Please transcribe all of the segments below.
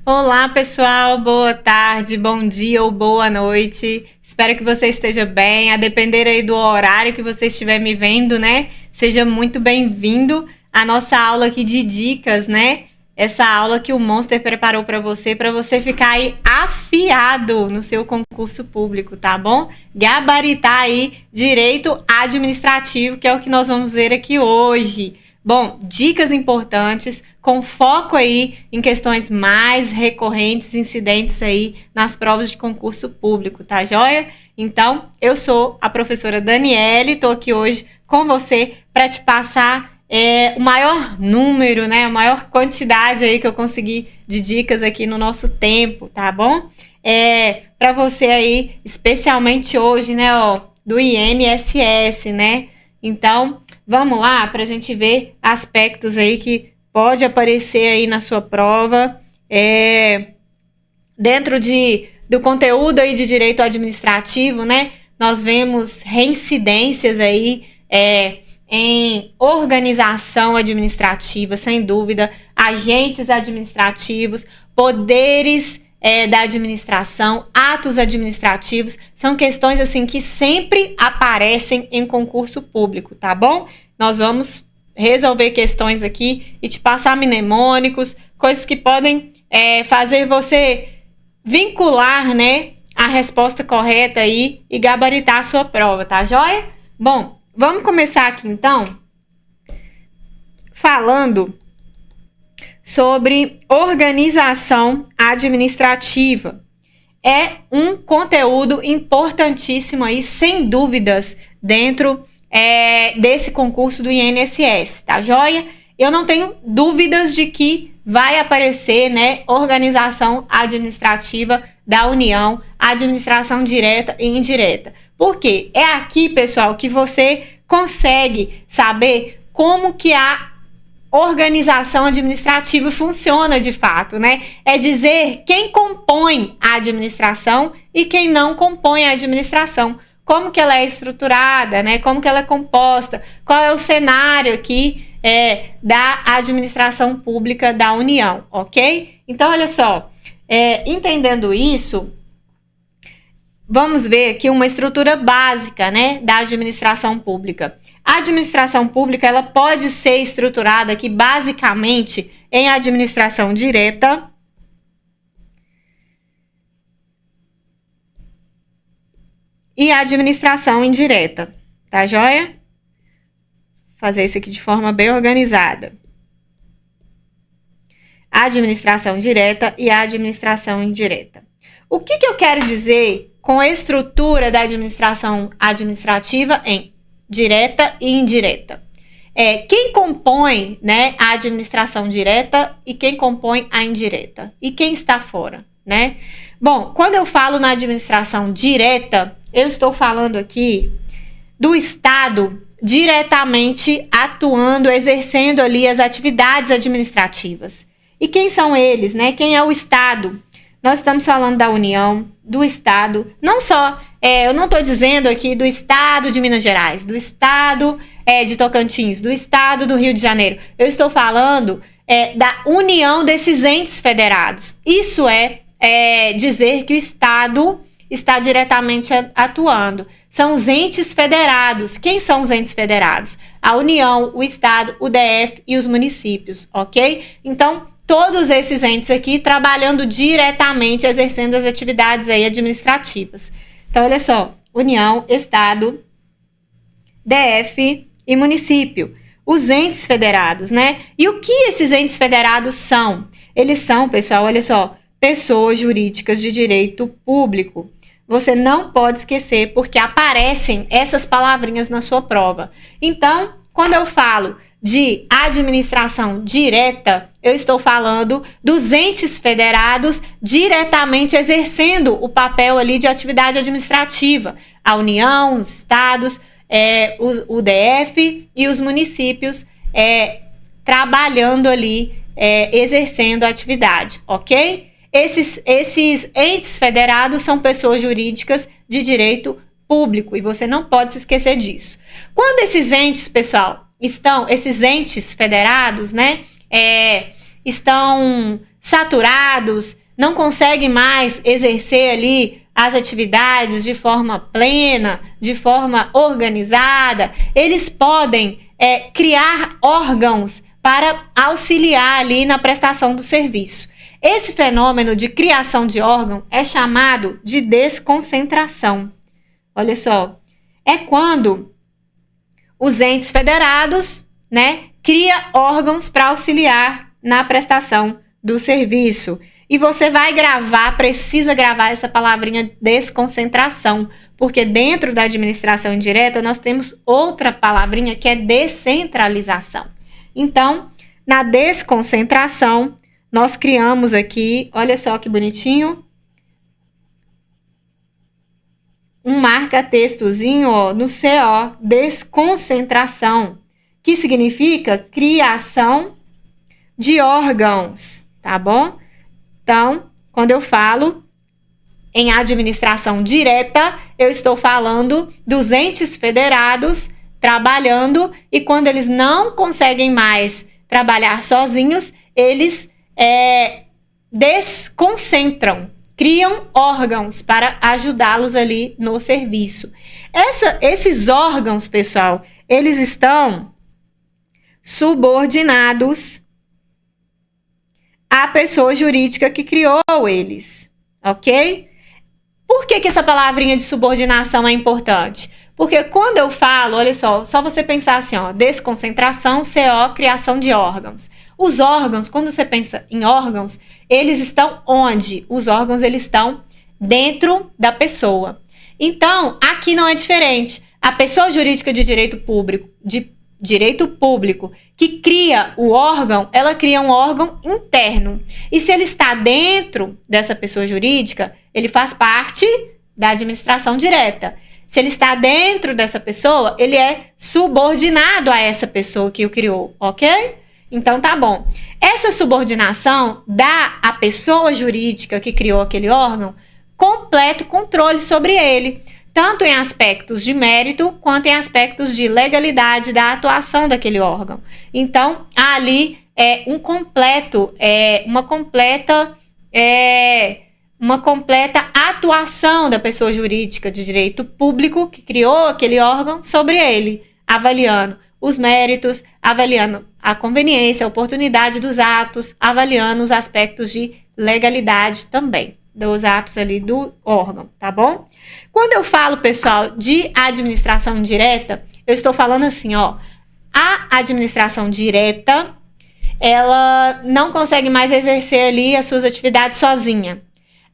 Olá, pessoal, boa tarde, bom dia ou boa noite. Espero que você esteja bem, a depender aí do horário que você estiver me vendo, né? Seja muito bem-vindo à nossa aula aqui de dicas, né? Essa aula que o Monster preparou para você ficar aí afiado no seu concurso público, tá bom? Gabaritar aí direito administrativo, que é o que nós vamos ver aqui hoje. Bom, dicas importantes, com foco aí em questões mais recorrentes, incidentes aí nas provas de concurso público, tá joia? Então, eu sou a professora Daniele, tô aqui hoje com você para te passar o maior número, né, a maior quantidade aí que eu consegui de dicas aqui no nosso tempo, tá bom? Para você aí, especialmente hoje, né, do INSS, né? Então, vamos lá para a gente ver aspectos aí que pode aparecer aí na sua prova, dentro do conteúdo aí de direito administrativo, né? Nós vemos reincidências aí em organização administrativa, sem dúvida, agentes administrativos, poderes da administração, atos administrativos, são questões assim que sempre aparecem em concurso público, tá bom? Nós vamos resolver questões aqui e te passar mnemônicos, coisas que podem fazer você vincular, né, a resposta correta aí e gabaritar a sua prova, tá joia? Bom, vamos começar aqui então falando sobre organização administrativa. É um conteúdo importantíssimo aí, sem dúvidas, dentro desse concurso do INSS, tá joia? Eu não tenho dúvidas de que vai aparecer, né, organização administrativa da União, administração direta e indireta. Por quê? É aqui, pessoal, que você consegue saber como que a organização administrativa funciona de fato, né? É dizer quem compõe a administração e quem não compõe a administração. Como que ela é estruturada, né? Como que ela é composta, qual é o cenário aqui da administração pública da União, ok? Então, olha só, entendendo isso, vamos ver aqui uma estrutura básica, né, da administração pública. A administração pública, ela pode ser estruturada aqui basicamente em administração direta e administração indireta, tá joia? Fazer isso aqui de forma bem organizada. Administração direta e administração indireta. O que eu quero dizer com a estrutura da administração administrativa em direta e indireta? Quem compõe, né, a administração direta e quem compõe a indireta? E quem está fora, né? Bom, quando eu falo na administração direta, eu estou falando aqui do Estado diretamente atuando, exercendo ali as atividades administrativas. E quem são eles, né? Quem é o Estado? Nós estamos falando da União, do Estado, não só, eu não estou dizendo aqui do Estado de Minas Gerais, do Estado de Tocantins, do Estado do Rio de Janeiro. Eu estou falando da união desses entes federados. Isso dizer que o Estado está diretamente atuando. São os entes federados. Quem são os entes federados? A União, o Estado, o DF e os municípios, ok? Então, todos esses entes aqui trabalhando diretamente, exercendo as atividades aí administrativas. Então, olha só, União, Estado, DF e município. Os entes federados, né? E o que esses entes federados são? Eles são, pessoal, olha só, pessoas jurídicas de direito público. Você não pode esquecer, porque aparecem essas palavrinhas na sua prova. Então, quando eu falo de administração direta, eu estou falando dos entes federados diretamente exercendo o papel ali de atividade administrativa. A União, os estados, o DF e os municípios trabalhando ali, exercendo a atividade, ok? Esses entes federados são pessoas jurídicas de direito público e você não pode se esquecer disso. Quando esses entes, pessoal, esses entes federados, né, estão saturados, não conseguem mais exercer ali as atividades de forma plena, de forma organizada, eles podem criar órgãos para auxiliar ali na prestação do serviço. Esse fenômeno de criação de órgão é chamado de desconcentração. Olha só, é quando os entes federados, né, cria órgãos para auxiliar na prestação do serviço. E você vai gravar, precisa gravar essa palavrinha desconcentração, porque dentro da administração indireta nós temos outra palavrinha que é descentralização. Então, na desconcentração, nós criamos aqui, olha só que bonitinho, um marca-textozinho no CO, desconcentração, que significa criação de órgãos, tá bom? Então, quando eu falo em administração direta, eu estou falando dos entes federados trabalhando, e quando eles não conseguem mais trabalhar sozinhos, eles desconcentram, criam órgãos para ajudá-los ali no serviço. Esses órgãos, pessoal, eles estão subordinados à pessoa jurídica que criou eles, ok? Por que essa palavrinha de subordinação é importante? Porque quando eu falo, olha só você pensar assim, desconcentração, CO, criação de órgãos. Os órgãos, quando você pensa em órgãos, eles estão onde? Os órgãos, eles estão dentro da pessoa. Então, aqui não é diferente. A pessoa jurídica de direito público que cria o órgão, ela cria um órgão interno. E se ele está dentro dessa pessoa jurídica, ele faz parte da administração direta. Se ele está dentro dessa pessoa, ele é subordinado a essa pessoa que o criou, ok? Então, tá bom. Essa subordinação dá à pessoa jurídica que criou aquele órgão completo controle sobre ele, tanto em aspectos de mérito quanto em aspectos de legalidade da atuação daquele órgão. Então, há ali uma completa atuação da pessoa jurídica de direito público que criou aquele órgão sobre ele, avaliando os méritos, avaliando a conveniência, a oportunidade dos atos, avaliando os aspectos de legalidade também dos atos ali do órgão, tá bom? Quando eu falo, pessoal, de administração direta, eu estou falando assim, a administração direta, ela não consegue mais exercer ali as suas atividades sozinha.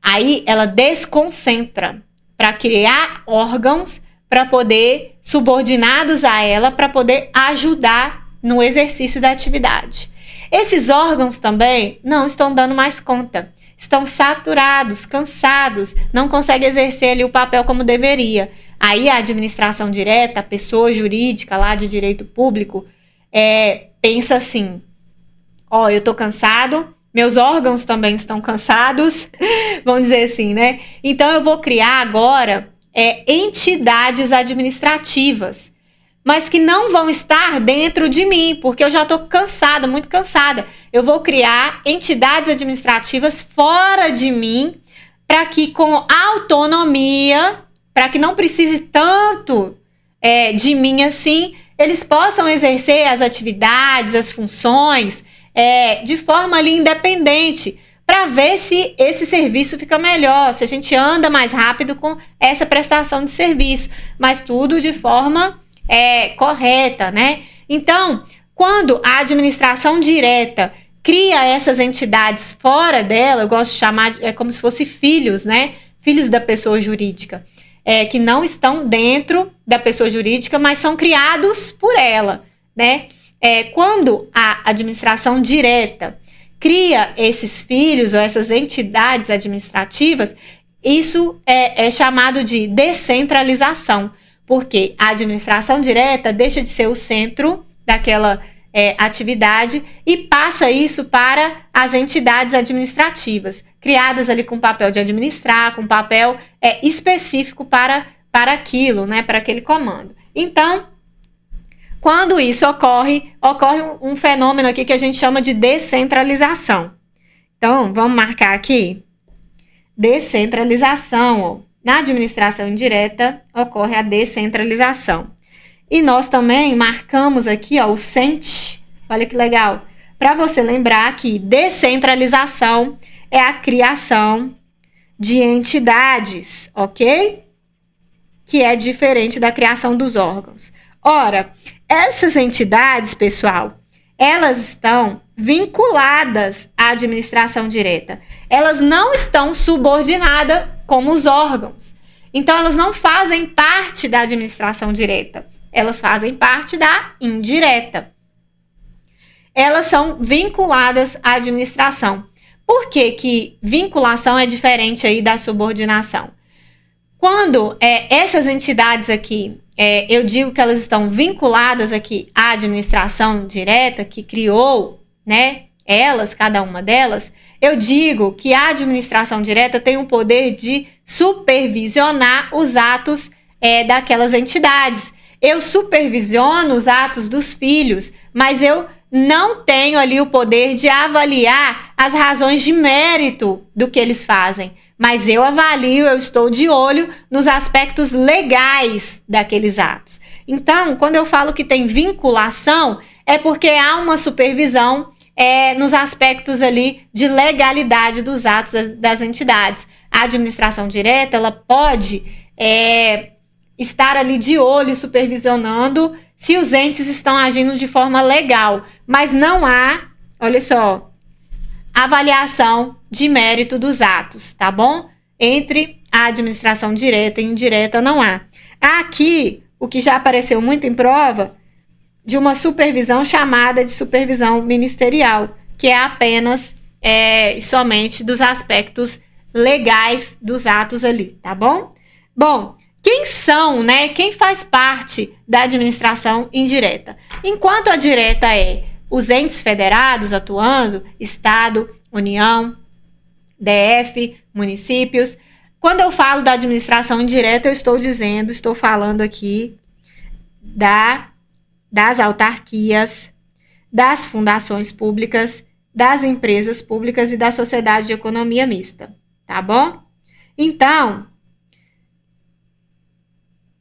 Aí ela desconcentra para criar órgãos para poder, subordinados a ela, para poder ajudar no exercício da atividade. Esses órgãos também não estão dando mais conta. Estão saturados, cansados, não conseguem exercer ali o papel como deveria. Aí a administração direta, a pessoa jurídica lá de direito público, pensa assim, eu tô cansado, meus órgãos também estão cansados, vamos dizer assim, né? Então eu vou criar agora entidades administrativas, mas que não vão estar dentro de mim, porque eu já estou cansada, muito cansada. Eu vou criar entidades administrativas fora de mim, para que com autonomia, para que não precise tanto de mim assim, eles possam exercer as atividades, as funções, de forma ali independente, para ver se esse serviço fica melhor, se a gente anda mais rápido com essa prestação de serviço, mas tudo de forma correta, né? Então, quando a administração direta cria essas entidades fora dela, eu gosto de chamar, como se fossem filhos, né? Filhos da pessoa jurídica, que não estão dentro da pessoa jurídica, mas são criados por ela, né? Quando a administração direta cria esses filhos ou essas entidades administrativas, isso é chamado de descentralização, porque a administração direta deixa de ser o centro daquela atividade e passa isso para as entidades administrativas, criadas ali com papel de administrar, com papel específico para aquilo, né, para aquele comando. Então, quando isso ocorre um fenômeno aqui que a gente chama de descentralização. Então, vamos marcar aqui descentralização. Ó. Na administração indireta, ocorre a descentralização. E nós também marcamos aqui, ó, o CENT. Olha que legal. Para você lembrar que descentralização é a criação de entidades, ok? Que é diferente da criação dos órgãos. Ora, essas entidades, pessoal, elas estão vinculadas à administração direta. Elas não estão subordinadas como os órgãos. Então, elas não fazem parte da administração direta. Elas fazem parte da indireta. Elas são vinculadas à administração. Por que que vinculação é diferente aí da subordinação? Quando essas entidades aqui, eu digo que elas estão vinculadas aqui à administração direta, que criou, né, elas, cada uma delas, eu digo que a administração direta tem o poder de supervisionar os atos daquelas entidades. Eu supervisiono os atos dos filhos, mas eu não tenho ali o poder de avaliar as razões de mérito do que eles fazem. Mas eu avalio, eu estou de olho nos aspectos legais daqueles atos. Então, quando eu falo que tem vinculação, é porque há uma supervisão nos aspectos ali de legalidade dos atos das entidades. A administração direta, ela pode estar ali de olho, supervisionando se os entes estão agindo de forma legal, mas não há, olha só, avaliação de mérito dos atos, tá bom? Entre a administração direta e indireta não há. Aqui, o que já apareceu muito em prova, de uma supervisão chamada de supervisão ministerial, que é apenas e somente dos aspectos legais dos atos ali, tá bom? Bom, quem são, né? Quem faz parte da administração indireta? Enquanto a direta é os entes federados atuando, Estado, União, DF, municípios. Quando eu falo da administração indireta, eu estou falando aqui das autarquias, das fundações públicas, das empresas públicas e da sociedade de economia mista, tá bom? Então,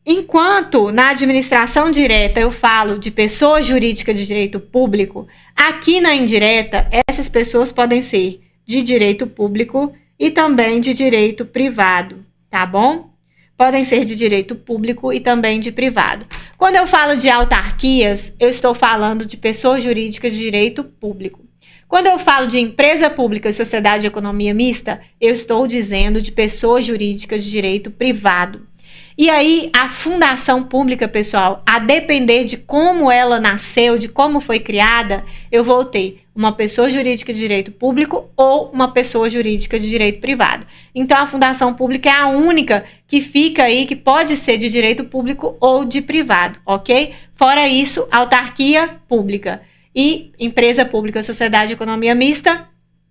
enquanto na administração direta eu falo de pessoa jurídica de direito público, aqui na indireta, essas pessoas podem ser de direito público e também de direito privado, tá bom? Podem ser de direito público e também de privado. Quando eu falo de autarquias, eu estou falando de pessoa jurídica de direito público. Quando eu falo de empresa pública e sociedade de economia mista, eu estou dizendo de pessoa jurídica de direito privado. E aí, a fundação pública, pessoal, a depender de como ela nasceu, de como foi criada, eu vou ter uma pessoa jurídica de direito público ou uma pessoa jurídica de direito privado. Então, a fundação pública é a única que fica aí, que pode ser de direito público ou de privado, ok? Fora isso, autarquia pública e empresa pública, sociedade de economia mista,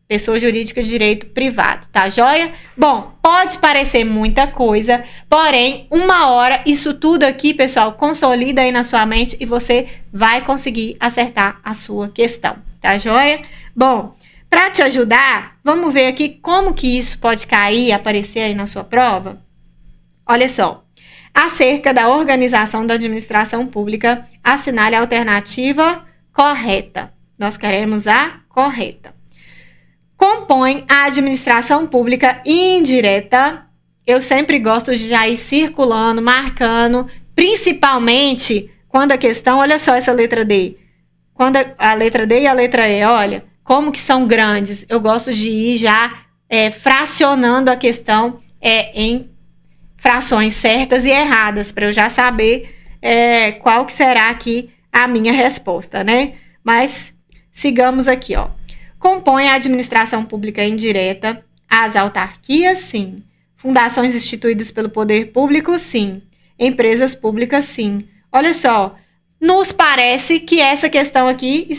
pessoa jurídica de direito privado, tá joia? Bom, pode parecer muita coisa, porém, uma hora, isso tudo aqui, pessoal, consolida aí na sua mente e você vai conseguir acertar a sua questão, tá joia? Bom, para te ajudar, vamos ver aqui como que isso pode cair, aparecer aí na sua prova. Olha só, acerca da organização da administração pública, assinale a alternativa correta. Nós queremos a correta. Compõe a administração pública indireta. Eu sempre gosto de já ir circulando, marcando, principalmente quando a questão, olha só essa letra D. Quando a letra D e a letra E, olha, como que são grandes. Eu gosto de ir já fracionando a questão em frações certas e erradas, para eu já saber qual que será aqui a minha resposta, né? Mas sigamos aqui, ó. Compõe a administração pública indireta as autarquias, sim. Fundações instituídas pelo poder público, sim. Empresas públicas, sim. Olha só, nos parece que essa questão aqui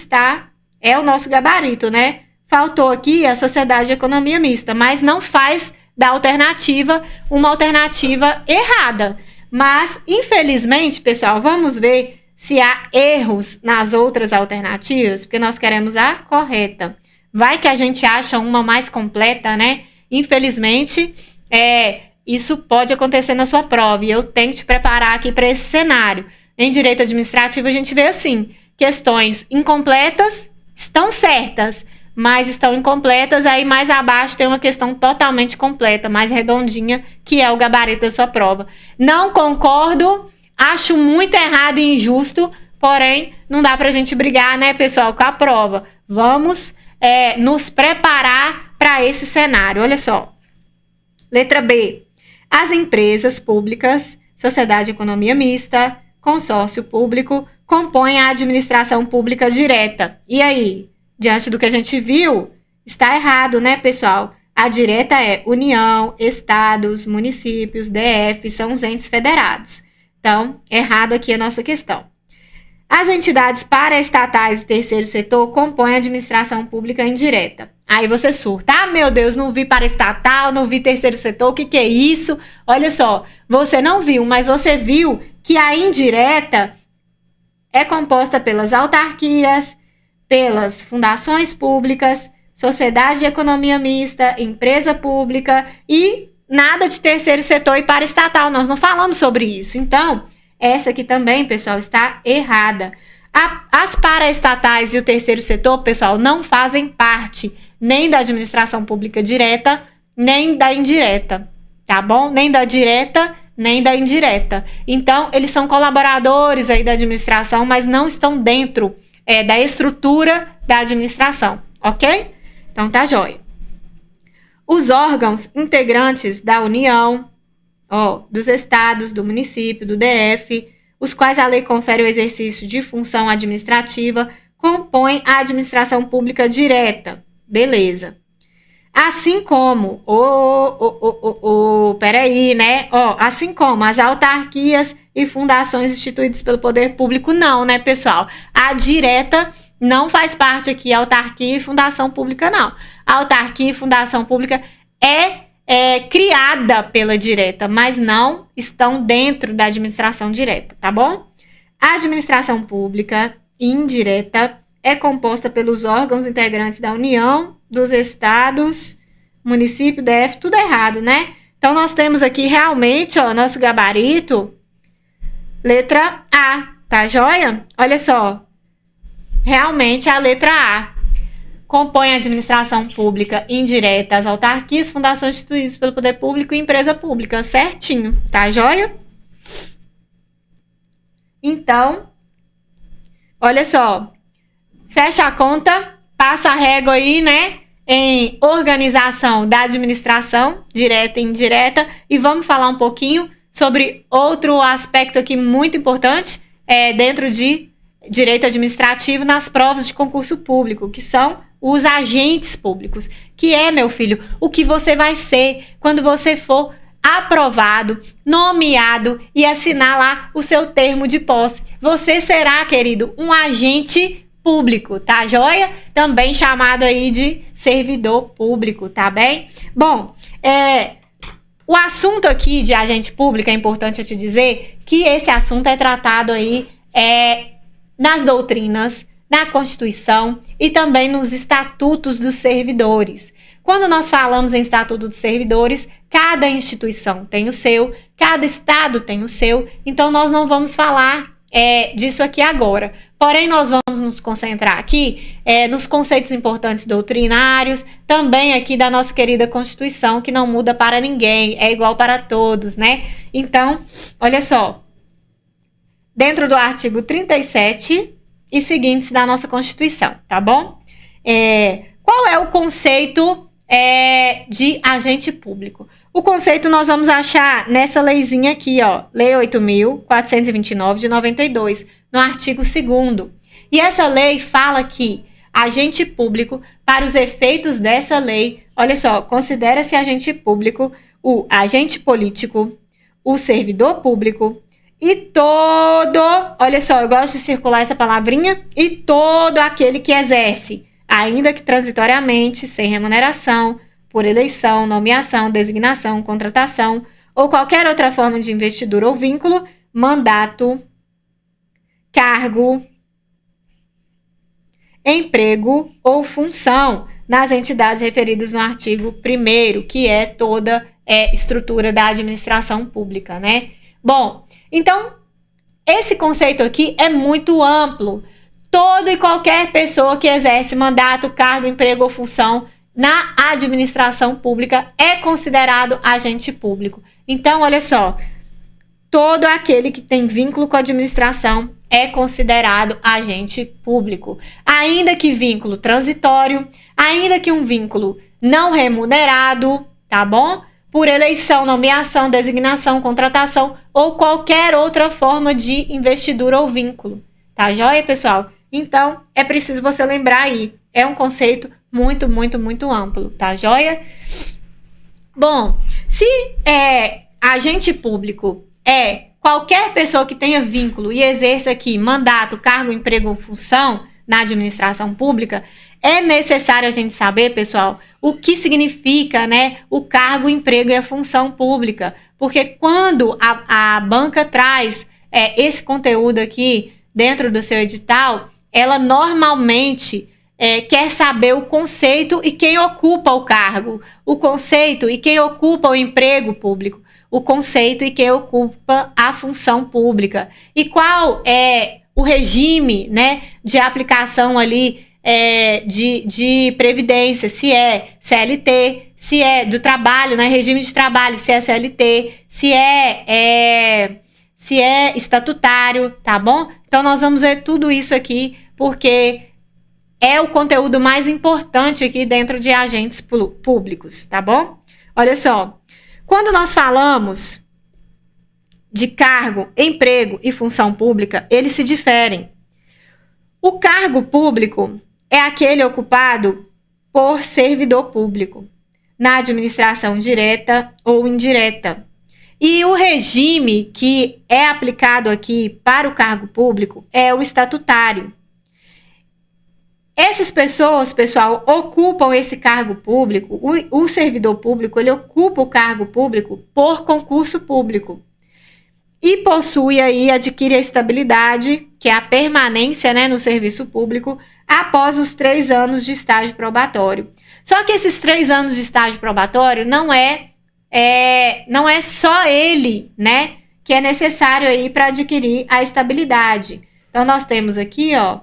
é o nosso gabarito, né? Faltou aqui a sociedade de economia mista, mas não faz da alternativa uma alternativa errada. Mas, infelizmente, pessoal, vamos ver se há erros nas outras alternativas, porque nós queremos a correta. Vai que a gente acha uma mais completa, né? Infelizmente, isso pode acontecer na sua prova e eu tenho que te preparar aqui para esse cenário. Em direito administrativo, a gente vê assim, questões incompletas estão certas, mas estão incompletas, aí mais abaixo tem uma questão totalmente completa, mais redondinha, que é o gabarito da sua prova. Não concordo, acho muito errado e injusto, porém, não dá pra gente brigar, né, pessoal, com a prova. Vamos nos preparar para esse cenário. Olha só. Letra B. As empresas públicas, sociedade de economia mista, consórcio público, compõem a administração pública direta. E aí? Diante do que a gente viu, está errado, né, pessoal? A direta é União, Estados, municípios, DF, são os entes federados. Então, errado aqui a nossa questão. As entidades paraestatais e terceiro setor compõem a administração pública indireta. Aí você surta. Ah, meu Deus, não vi paraestatal, não vi terceiro setor, o que é isso? Olha só, você não viu, mas você viu que a indireta é composta pelas autarquias, pelas fundações públicas, sociedade de economia mista, empresa pública e nada de terceiro setor e paraestatal. Nós não falamos sobre isso. Então, essa aqui também, pessoal, está errada. As paraestatais e o terceiro setor, pessoal, não fazem parte nem da administração pública direta, nem da indireta, tá bom? Nem da direta, nem da indireta. Então, eles são colaboradores aí da administração, mas não estão dentro da estrutura da administração, ok? Então, tá jóia. Os órgãos integrantes da União, dos estados, do município, do DF, os quais a lei confere o exercício de função administrativa, compõem a administração pública direta. Beleza. Assim como, peraí, né? Assim como as autarquias e fundações instituídas pelo poder público, não, né, pessoal? A direta não faz parte aqui, autarquia e fundação pública, não. A autarquia e fundação pública é criada pela direta, mas não estão dentro da administração direta, tá bom? A administração pública indireta é composta pelos órgãos integrantes da União, dos estados, município, DF, tudo errado, né? Então, nós temos aqui realmente, nosso gabarito, letra A, tá joia? Olha só, realmente a letra A compõe a administração pública indireta, as autarquias, fundações instituídas pelo poder público e empresa pública, certinho, tá joia? Então, olha só, fecha a conta, passa a régua aí, né, em organização da administração, direta e indireta, e vamos falar um pouquinho sobre outro aspecto aqui muito importante dentro de direito administrativo nas provas de concurso público, que são os agentes públicos, que meu filho, o que você vai ser quando você for aprovado, nomeado e assinar lá o seu termo de posse. Você será, querido, um agente público, tá joia? Também chamado aí de servidor público, tá bem? Bom, o assunto aqui de agente público, é importante eu te dizer que esse assunto é tratado aí nas doutrinas, na Constituição e também nos estatutos dos servidores. Quando nós falamos em estatuto dos servidores, cada instituição tem o seu, cada estado tem o seu, então nós não vamos falar disso aqui agora. Porém, nós vamos nos concentrar aqui nos conceitos importantes doutrinários, também aqui da nossa querida Constituição, que não muda para ninguém, é igual para todos, né? Então, olha só, dentro do artigo 37 e seguintes da nossa Constituição, tá bom? Qual é o conceito de agente público? O conceito nós vamos achar nessa leizinha aqui, Lei 8.429 de 92, no artigo 2º. E essa lei fala que agente público, para os efeitos dessa lei, olha só, considera-se agente público o agente político, o servidor público, e todo, olha só, eu gosto de circular essa palavrinha, e todo aquele que exerce, ainda que transitoriamente, sem remuneração, por eleição, nomeação, designação, contratação, ou qualquer outra forma de investidura ou vínculo, mandato, cargo, emprego ou função nas entidades referidas no artigo 1º, que é toda estrutura da administração pública, né? Bom, então, esse conceito aqui é muito amplo. Todo e qualquer pessoa que exerce mandato, cargo, emprego ou função na administração pública é considerado agente público. Então, olha só, todo aquele que tem vínculo com a administração é considerado agente público. Ainda que vínculo transitório, ainda que um vínculo não remunerado, tá bom? Por eleição, nomeação, designação, contratação ou qualquer outra forma de investidura ou vínculo. Tá joia, pessoal? Então, é preciso você lembrar aí. É um conceito muito, muito, muito amplo, tá joia? Bom, se agente público é qualquer pessoa que tenha vínculo e exerça aqui mandato, cargo, emprego ou função na administração pública, é necessário a gente saber, pessoal, o que significa, né, o cargo, emprego e a função pública. Porque quando a banca traz esse conteúdo aqui dentro do seu edital, ela normalmente quer saber o conceito e quem ocupa o cargo, o conceito e quem ocupa o emprego público, o conceito e quem ocupa a função pública. E qual é o regime, né, de aplicação ali de previdência, se é CLT, se é do trabalho, né, regime de trabalho, se é CLT, se é estatutário, tá bom? Então, nós vamos ver tudo isso aqui, porque é o conteúdo mais importante aqui dentro de agentes públicos, tá bom? Olha só, quando nós falamos de cargo, emprego e função pública, eles se diferem. O cargo público é aquele ocupado por servidor público, na administração direta ou indireta. E o regime que é aplicado aqui para o cargo público é o estatutário. Essas pessoas, pessoal, ocupam esse cargo público, o servidor público, ele ocupa o cargo público por concurso público. E possui aí, adquire a estabilidade, que é a permanência, né, no serviço público, após os 3 anos de estágio probatório. Só que esses 3 anos de estágio probatório não é só ele, né, que é necessário aí para adquirir a estabilidade. Então, nós temos aqui, ó,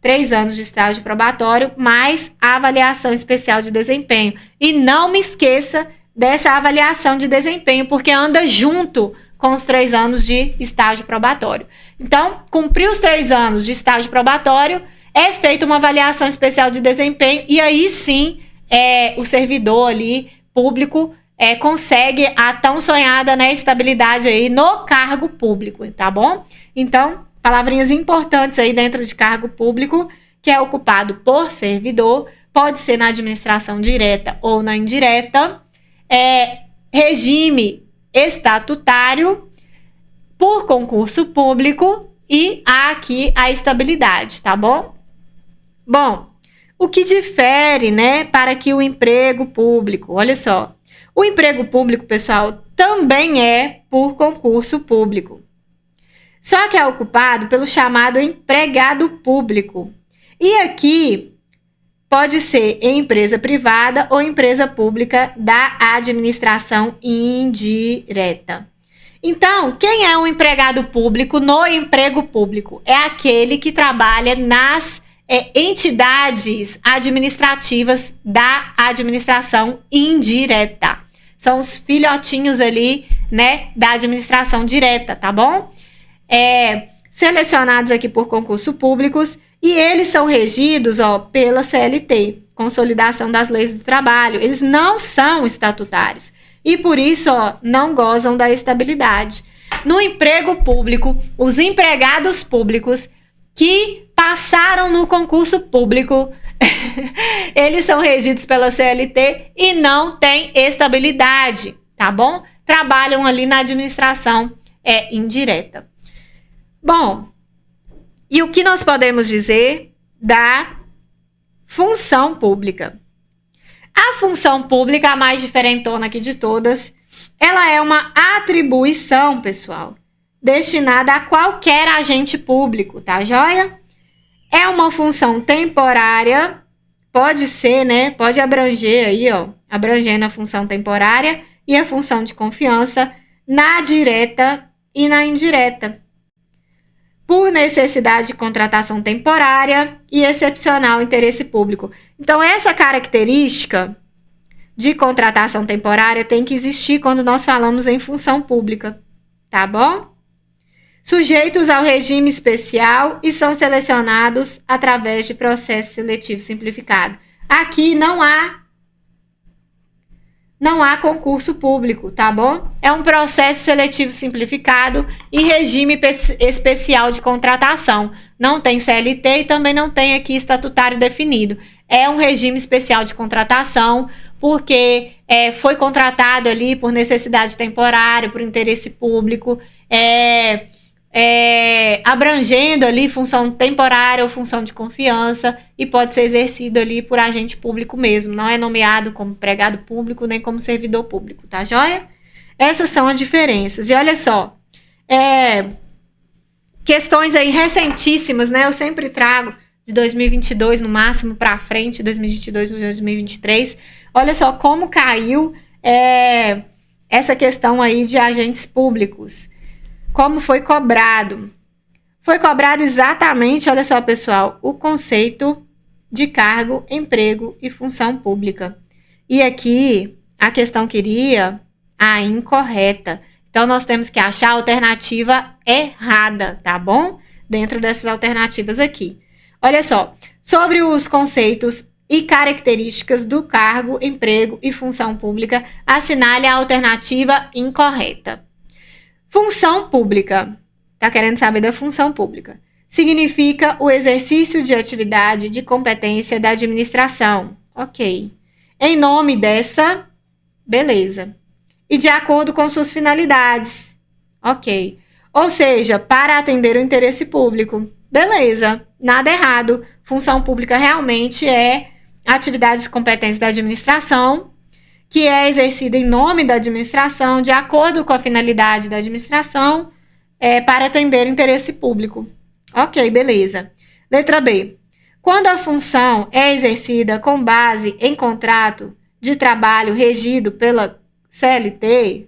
3 anos de estágio probatório, mais a avaliação especial de desempenho. E não me esqueça dessa avaliação de desempenho, porque anda junto com os 3 anos de estágio probatório. Então, cumpriu os 3 anos de estágio probatório, é feita uma avaliação especial de desempenho e aí sim o servidor ali público consegue a tão sonhada, né, estabilidade aí no cargo público, tá bom? Então, palavrinhas importantes aí dentro de cargo público, que é ocupado por servidor, pode ser na administração direta ou na indireta, regime estatutário, por concurso público e há aqui a estabilidade, tá bom? Bom, o que difere, né, para que o emprego público, olha só, o emprego público, pessoal, também é por concurso público. Só que é ocupado pelo chamado empregado público. E aqui pode ser em empresa privada ou empresa pública da administração indireta. Então, quem é um empregado público no emprego público? É aquele que trabalha nas entidades administrativas da administração indireta. São os filhotinhos ali, né, da administração direta, tá bom? Selecionados aqui por concurso públicos e eles são regidos, ó, pela CLT, Consolidação das Leis do Trabalho. Eles não são estatutários e por isso, ó, não gozam da estabilidade. No emprego público, os empregados públicos que passaram no concurso público, eles são regidos pela CLT e não têm estabilidade, tá bom? Trabalham ali na administração indireta. Bom, e o que nós podemos dizer da função pública? A função pública, a mais diferentona aqui de todas, ela é uma atribuição, pessoal, destinada a qualquer agente público, tá joia? É uma função temporária, pode ser, né? Pode abranger aí, ó, abrangendo a função temporária e a função de confiança na direta e na indireta, por necessidade de contratação temporária e excepcional interesse público. Então, essa característica de contratação temporária tem que existir quando nós falamos em função pública, tá bom? Sujeitos ao regime especial e são selecionados através de processo seletivo simplificado. Aqui não há concurso público, tá bom? É um processo seletivo simplificado e regime especial de contratação. Não tem CLT e também não tem aqui estatutário definido. É um regime especial de contratação, porque foi contratado ali por necessidade temporária, por interesse público, abrangendo ali função temporária ou função de confiança, e pode ser exercido ali por agente público mesmo, não é nomeado como empregado público nem como servidor público, tá joia? Essas são as diferenças. E olha só, questões aí recentíssimas, né? Eu sempre trago de 2022 no máximo para frente, 2022 e 2023. Olha só como caiu essa questão aí de agentes públicos. Como foi cobrado? Foi cobrado exatamente, olha só, pessoal, o conceito de cargo, emprego e função pública. E aqui, a questão queria a incorreta. Então, nós temos que achar a alternativa errada, tá bom? Dentro dessas alternativas aqui. Olha só, sobre os conceitos e características do cargo, emprego e função pública, assinale a alternativa incorreta. Função pública. Tá querendo saber da função pública? Significa o exercício de atividade de competência da administração. Ok. Em nome dessa, beleza. E de acordo com suas finalidades. Ok. Ou seja, para atender o interesse público. Beleza. Nada errado. Função pública realmente é atividade de competência da administração, que é exercida em nome da administração, de acordo com a finalidade da administração, para atender o interesse público. Ok, beleza. Letra B. Quando a função é exercida com base em contrato de trabalho regido pela CLT,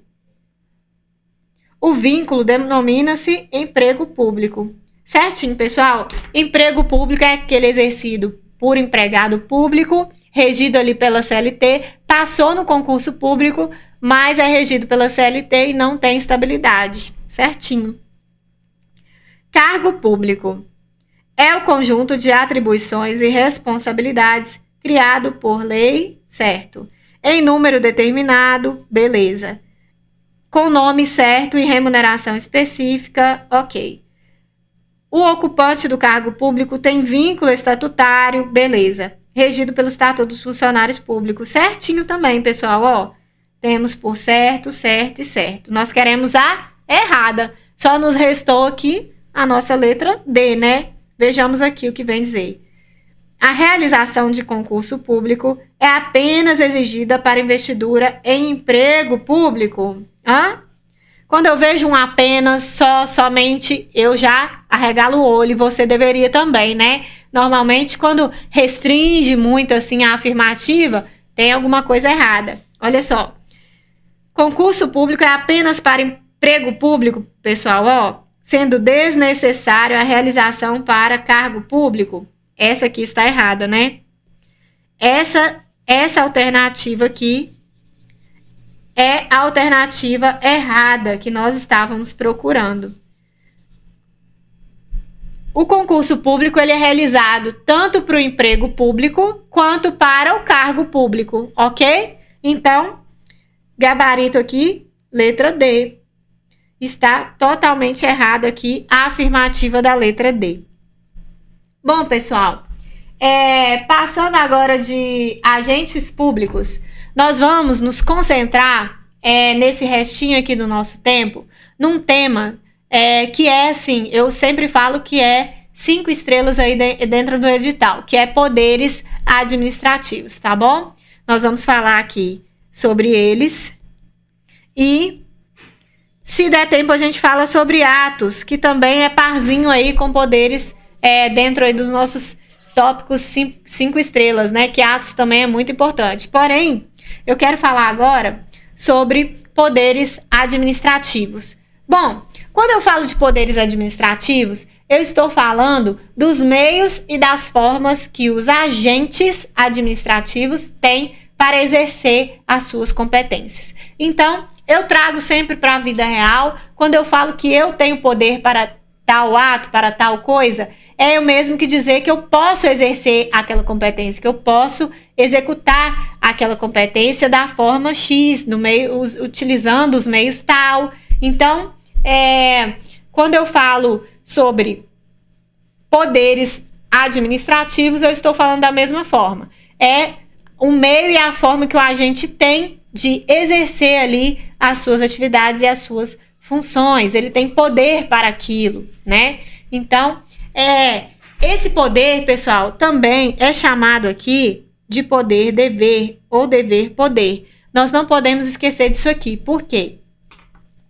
o vínculo denomina-se emprego público. Certinho, pessoal? Emprego público é aquele exercido por empregado público, regido ali pela CLT, passou no concurso público, mas é regido pela CLT e não tem estabilidade. Certinho. Cargo público é o conjunto de atribuições e responsabilidades criado por lei, certo? Em número determinado, beleza. Com nome certo e remuneração específica, ok. O ocupante do cargo público tem vínculo estatutário, beleza. Regido pelo Estatuto dos Funcionários Públicos. Certinho também, pessoal, ó. Temos por certo, certo e certo. Nós queremos a errada. Só nos restou aqui a nossa letra D, né? Vejamos aqui o que vem dizer. A realização de concurso público é apenas exigida para investidura em emprego público. Quando eu vejo um apenas, somente, eu já arregalo o olho, e você deveria também, né? Normalmente, quando restringe muito assim a afirmativa, tem alguma coisa errada. Olha só. Concurso público é apenas para emprego público, pessoal, ó, sendo desnecessário a realização para cargo público. Essa aqui está errada, né? Essa alternativa aqui é a alternativa errada que nós estávamos procurando. O concurso público ele é realizado tanto para o emprego público quanto para o cargo público, ok? Então, gabarito aqui, letra D. Está totalmente errado aqui a afirmativa da letra D. Bom, pessoal, passando agora de agentes públicos, nós vamos nos concentrar nesse restinho aqui do nosso tempo, num tema que é assim, eu sempre falo que é 5 estrelas aí dentro do edital, que é poderes administrativos, tá bom? Nós vamos falar aqui sobre eles e, se der tempo, a gente fala sobre atos, que também é parzinho aí com poderes dentro aí dos nossos tópicos 5 estrelas, né? Que Atos também é muito importante. Porém, eu quero falar agora sobre poderes administrativos. Bom, quando eu falo de poderes administrativos, eu estou falando dos meios e das formas que os agentes administrativos têm para exercer as suas competências. Então, eu trago sempre para a vida real, quando eu falo que eu tenho poder para tal ato, para tal coisa, é o mesmo que dizer que eu posso exercer aquela competência, que eu posso executar aquela competência da forma X, utilizando os meios tal. Então, quando eu falo sobre poderes administrativos, eu estou falando da mesma forma. É o meio e a forma que o agente tem de exercer ali as suas atividades e as suas funções. Ele tem poder para aquilo, né? Então, esse poder, pessoal, também é chamado aqui de poder-dever ou dever-poder. Nós não podemos esquecer disso aqui. Por quê?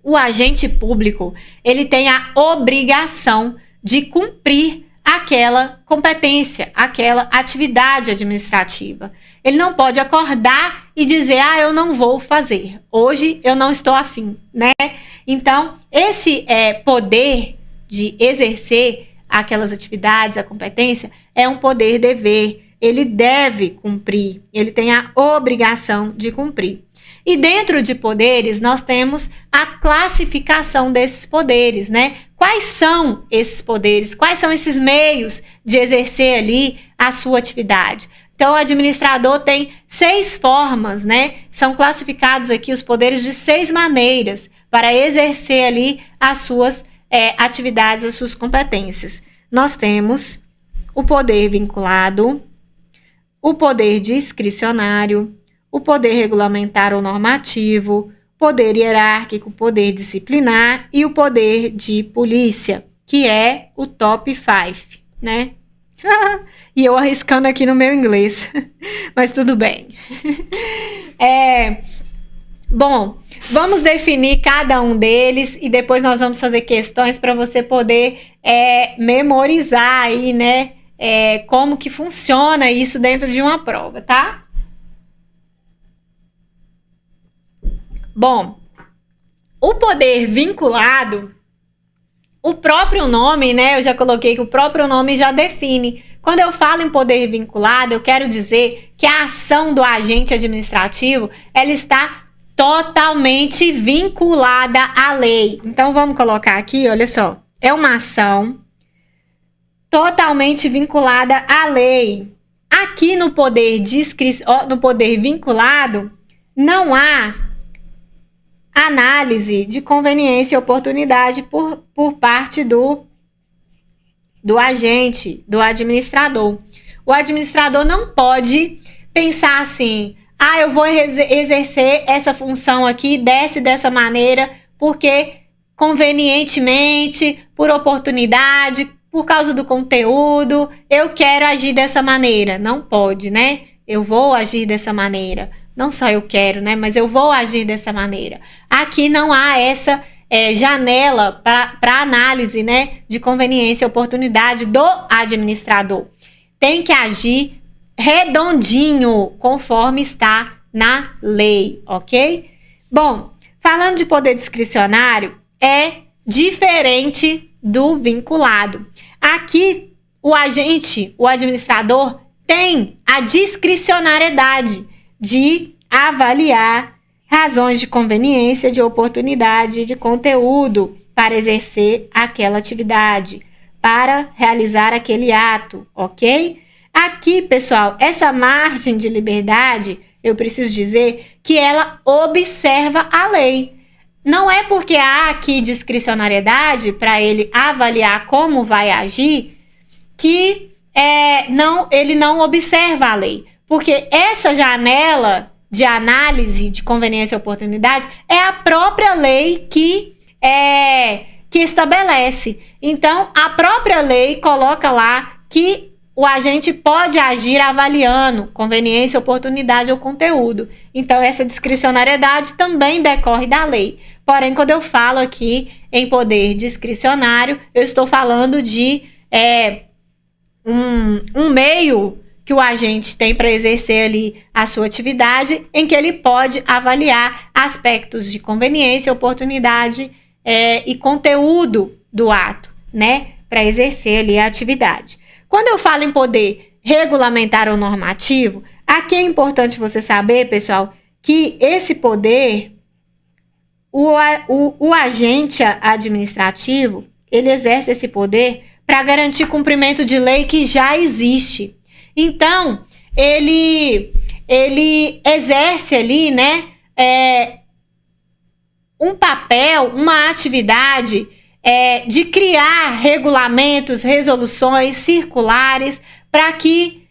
O agente público, ele tem a obrigação de cumprir aquela competência, aquela atividade administrativa. Ele não pode acordar e dizer, eu não vou fazer. Hoje eu não estou afim, né? Então, esse poder de exercer aquelas atividades, a competência, é um poder-dever. Ele deve cumprir, ele tem a obrigação de cumprir. E dentro de poderes, nós temos a classificação desses poderes, né? Quais são esses poderes? Quais são esses meios de exercer ali a sua atividade? Então, o administrador tem 6 formas, né? São classificados aqui os poderes de 6 maneiras para exercer ali as suas atividades, as suas competências. Nós temos o poder vinculado, o poder discricionário, o poder regulamentar ou normativo, poder hierárquico, poder disciplinar e o poder de polícia, que é o top 5, né? E eu arriscando aqui no meu inglês, mas tudo bem. Bom, vamos definir cada um deles e depois nós vamos fazer questões para você poder memorizar aí, né? Como que funciona isso dentro de uma prova, tá? Bom, o poder vinculado, o próprio nome, né? Eu já coloquei que o próprio nome já define. Quando eu falo em poder vinculado, eu quero dizer que a ação do agente administrativo, ela está totalmente vinculada à lei. Então, vamos colocar aqui, olha só. É uma ação totalmente vinculada à lei. Aqui no poder vinculado, não há análise de conveniência e oportunidade por parte do agente, do administrador. O administrador não pode pensar assim, eu vou exercer essa função aqui, dessa maneira, porque convenientemente, por oportunidade, por causa do conteúdo, eu quero agir dessa maneira. Não pode, né? Eu vou agir dessa maneira. Não só eu quero, né? Mas eu vou agir dessa maneira. Aqui não há essa janela para análise, né? De conveniência e oportunidade do administrador. Tem que agir redondinho, conforme está na lei, ok? Bom, falando de poder discricionário, é diferente do vinculado. Aqui, o administrador, tem a discricionariedade de avaliar razões de conveniência, de oportunidade, de conteúdo para exercer aquela atividade, para realizar aquele ato, ok? Aqui, pessoal, essa margem de liberdade, eu preciso dizer que ela observa a lei. Não é porque há aqui discricionariedade para ele avaliar como vai agir que ele não observa a lei. Porque essa janela de análise de conveniência e oportunidade é a própria lei que estabelece. Então, a própria lei coloca lá que o agente pode agir avaliando conveniência, oportunidade ou conteúdo. Então, essa discricionariedade também decorre da lei. Porém, quando eu falo aqui em poder discricionário, eu estou falando de um meio que o agente tem para exercer ali a sua atividade, em que ele pode avaliar aspectos de conveniência, oportunidade e conteúdo do ato, né, para exercer ali a atividade. Quando eu falo em poder regulamentar ou normativo, aqui é importante você saber, pessoal, que esse poder, o agente administrativo, ele exerce esse poder para garantir cumprimento de lei que já existe. Então, ele exerce ali, né, um papel, uma atividade de criar regulamentos, resoluções, circulares, para que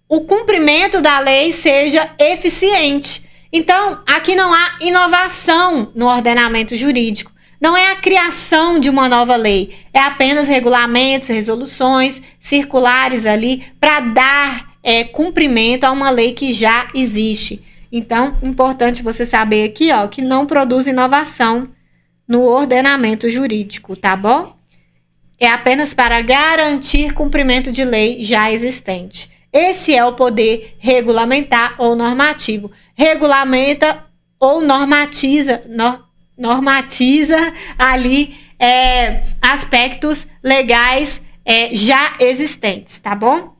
o cumprimento da lei seja eficiente. Então, aqui não há inovação no ordenamento jurídico. Não é a criação de uma nova lei, é apenas regulamentos, resoluções, circulares ali para dar cumprimento a uma lei que já existe. Então, importante você saber aqui, ó, que não produz inovação no ordenamento jurídico, tá bom? É apenas para garantir cumprimento de lei já existente. Esse é o poder regulamentar ou normativo. Regulamenta ou normatiza ali aspectos legais já existentes, tá bom?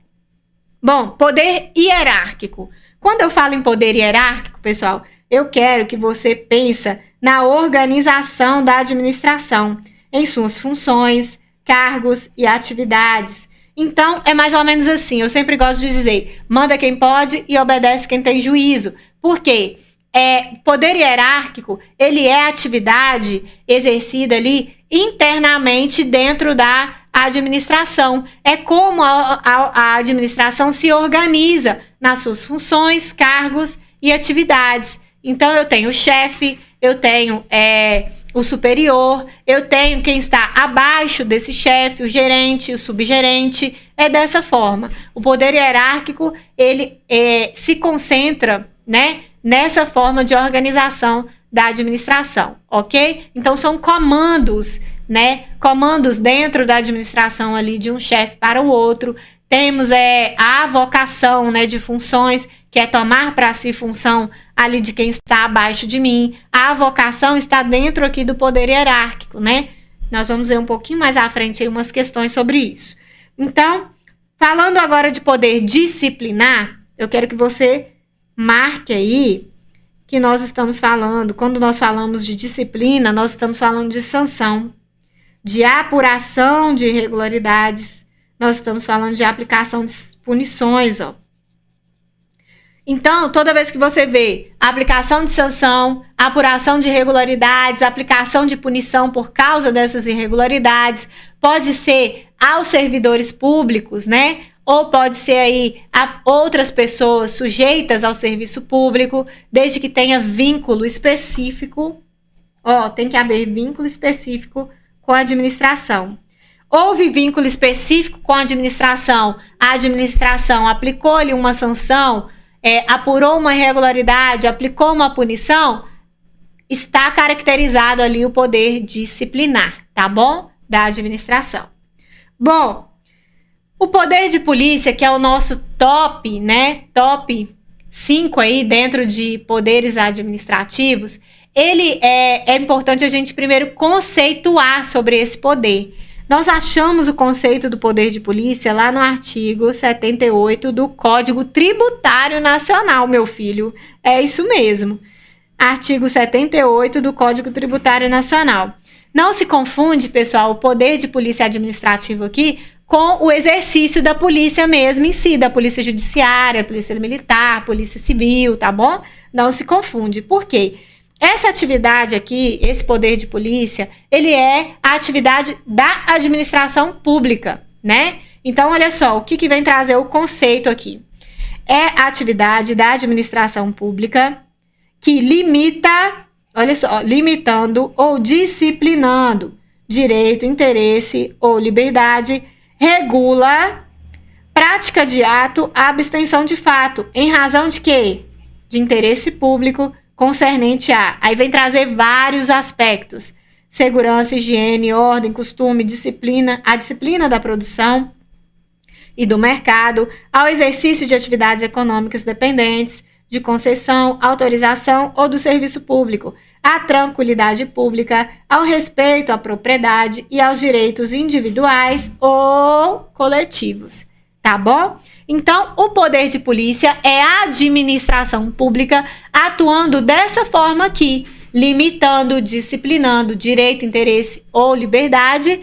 Bom, poder hierárquico. Quando eu falo em poder hierárquico, pessoal, eu quero que você pense na organização da administração, em suas funções, cargos e atividades. Então, é mais ou menos assim, eu sempre gosto de dizer, manda quem pode e obedece quem tem juízo. Por quê? Poder hierárquico, ele é atividade exercida ali internamente dentro da administração. É como a administração se organiza nas suas funções, cargos e atividades. Então, eu tenho o chefe, eu tenho o superior, eu tenho quem está abaixo desse chefe, o gerente, o subgerente. É dessa forma. O poder hierárquico, ele se concentra, né, nessa forma de organização da administração, ok? Então, são comandos, né? Comandos dentro da administração ali de um chefe para o outro. Temos a avocação, né, de funções, que é tomar para si função ali de quem está abaixo de mim. A avocação está dentro aqui do poder hierárquico, né? Nós vamos ver um pouquinho mais à frente aí umas questões sobre isso. Então, falando agora de poder disciplinar, eu quero que você marque aí que nós estamos falando, quando nós falamos de disciplina, nós estamos falando de sanção, de apuração de irregularidades, nós estamos falando de aplicação de punições, ó. Então, toda vez que você vê aplicação de sanção, apuração de irregularidades, aplicação de punição por causa dessas irregularidades, pode ser aos servidores públicos, né? Ou pode ser aí a outras pessoas sujeitas ao serviço público, desde que tenha vínculo específico. Tem que haver vínculo específico com a administração. Houve vínculo específico com a administração aplicou-lhe uma sanção, apurou uma irregularidade, aplicou uma punição, está caracterizado ali o poder disciplinar, tá bom? Da administração. Bom, o poder de polícia, que é o nosso top, né? Top 5 aí dentro de poderes administrativos, ele é importante a gente primeiro conceituar sobre esse poder. Nós achamos o conceito do poder de polícia lá no artigo 78 do Código Tributário Nacional, meu filho. É isso mesmo. Artigo 78 do Código Tributário Nacional. Não se confunde, pessoal, o poder de polícia administrativo aqui com o exercício da polícia mesmo em si, da polícia judiciária, polícia militar, polícia civil, tá bom? Não se confunde. Por quê? Essa atividade aqui, esse poder de polícia, ele é a atividade da administração pública, né? Então, olha só, o que vem trazer o conceito aqui? É a atividade da administração pública que limita, olha só, limitando ou disciplinando direito, interesse ou liberdade, regula prática de ato, abstenção de fato, em razão de quê? De interesse público, concernente a. Aí vem trazer vários aspectos: segurança, higiene, ordem, costume, disciplina, a disciplina da produção, e do mercado, ao exercício de atividades econômicas dependentes, de concessão, autorização ou do serviço público, à tranquilidade pública, ao respeito à propriedade e aos direitos individuais ou coletivos. Tá bom? Então, o poder de polícia é a administração pública atuando dessa forma aqui, limitando, disciplinando direito, interesse ou liberdade,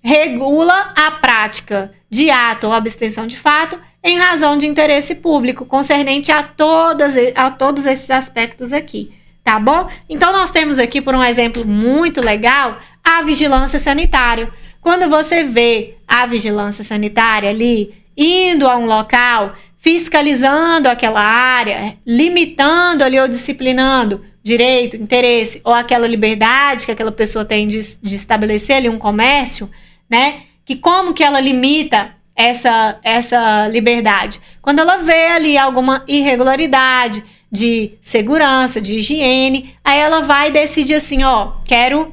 regula a prática de ato ou abstenção de fato em razão de interesse público, concernente a todos esses aspectos aqui, tá bom? Então, nós temos aqui, por um exemplo muito legal, a vigilância sanitária. Quando você vê a vigilância sanitária ali, indo a um local, fiscalizando aquela área, limitando ali ou disciplinando direito, interesse ou aquela liberdade que aquela pessoa tem de estabelecer ali um comércio, né? Que como que ela limita essa liberdade? Quando ela vê ali alguma irregularidade de segurança, de higiene, aí ela vai e decide assim, ó, quero,